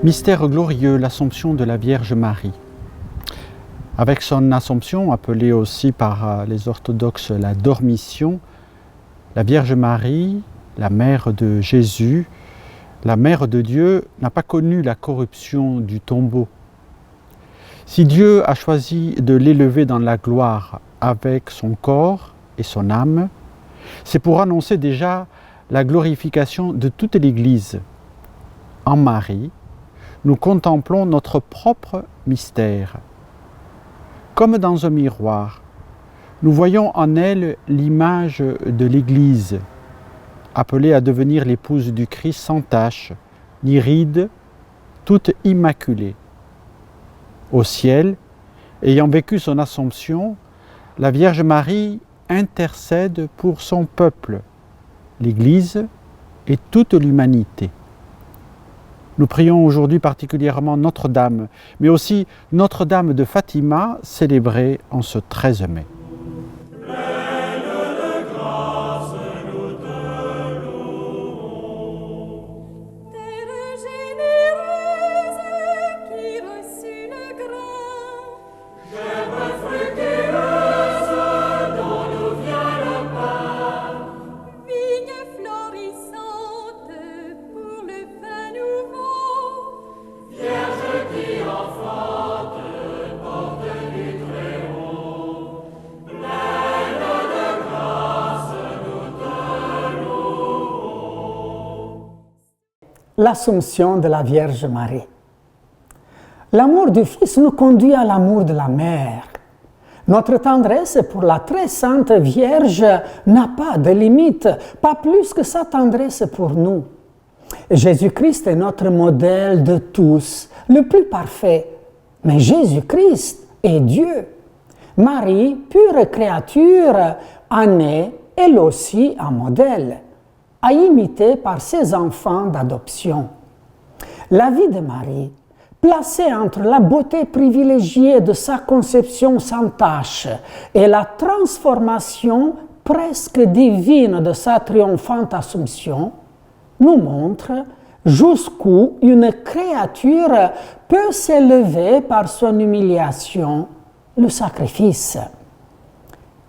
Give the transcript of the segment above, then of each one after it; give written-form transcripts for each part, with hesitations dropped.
Mystère glorieux, l'Assomption de la Vierge Marie. Avec son Assomption, appelée aussi par les orthodoxes la Dormition, la Vierge Marie, la mère de Jésus, la mère de Dieu, n'a pas connu la corruption du tombeau. Si Dieu a choisi de l'élever dans la gloire avec son corps et son âme, c'est pour annoncer déjà la glorification de toute l'Église. En Marie, nous contemplons notre propre mystère. Comme dans un miroir, nous voyons en elle l'image de l'Église, appelée à devenir l'épouse du Christ sans tache, ni ride, toute immaculée. Au ciel, ayant vécu son Assomption, la Vierge Marie intercède pour son peuple, l'Église et toute l'humanité. Nous prions aujourd'hui particulièrement Notre-Dame, mais aussi Notre-Dame de Fatima, célébrée en ce 13 mai. L'Assomption de la Vierge Marie. L'amour du Fils nous conduit à l'amour de la Mère. Notre tendresse pour la très sainte Vierge n'a pas de limite, pas plus que sa tendresse pour nous. Jésus-Christ est notre modèle de tous, le plus parfait. Mais Jésus-Christ est Dieu. Marie, pure créature, en est, elle aussi, un modèle, à imiter par ses enfants d'adoption. La vie de Marie, placée entre la beauté privilégiée de sa conception sans tache et la transformation presque divine de sa triomphante Assomption, nous montre jusqu'où une créature peut s'élever par son humiliation, le sacrifice.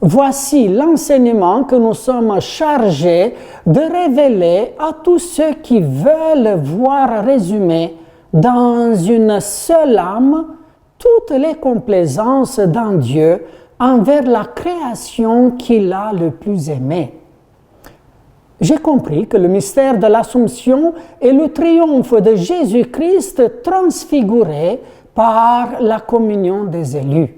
Voici l'enseignement que nous sommes chargés de révéler à tous ceux qui veulent voir résumé dans une seule âme toutes les complaisances d'un Dieu envers la création qu'il a le plus aimée. J'ai compris que le mystère de l'Assomption est le triomphe de Jésus-Christ transfiguré par la communion des élus.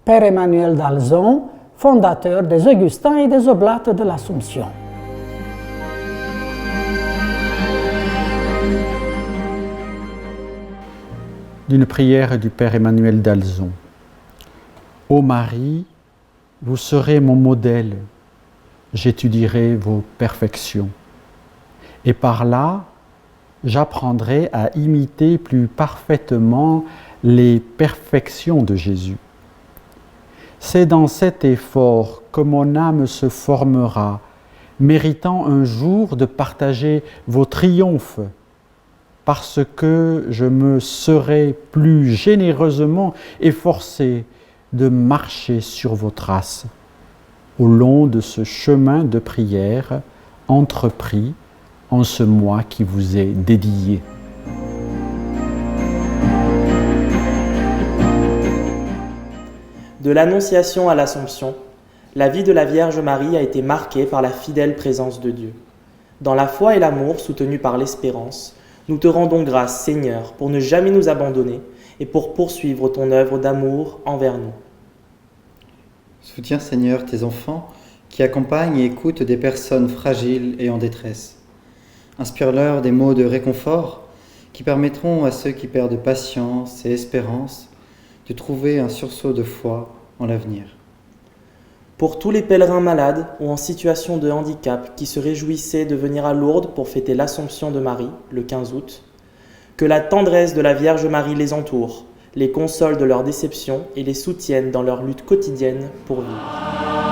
Père Emmanuel d'Alzon, fondateur des Augustins et des Oblates de l'Assomption. D'une prière du Père Emmanuel d'Alzon. Ô Marie, vous serez mon modèle, j'étudierai vos perfections. Et par là, j'apprendrai à imiter plus parfaitement les perfections de Jésus. C'est dans cet effort que mon âme se formera, méritant un jour de partager vos triomphes, parce que je me serai plus généreusement efforcé de marcher sur vos traces, au long de ce chemin de prière entrepris en ce mois qui vous est dédié. De l'Annonciation à l'Assomption, la vie de la Vierge Marie a été marquée par la fidèle présence de Dieu. Dans la foi et l'amour soutenus par l'espérance, nous te rendons grâce, Seigneur, pour ne jamais nous abandonner et pour poursuivre ton œuvre d'amour envers nous. Soutiens, Seigneur, tes enfants qui accompagnent et écoutent des personnes fragiles et en détresse. Inspire-leur des mots de réconfort qui permettront à ceux qui perdent patience et espérance de trouver un sursaut de foi en l'avenir. Pour tous les pèlerins malades ou en situation de handicap qui se réjouissaient de venir à Lourdes pour fêter l'Assomption de Marie, le 15 août, que la tendresse de la Vierge Marie les entoure, les console de leurs déceptions et les soutienne dans leur lutte quotidienne pour vivre.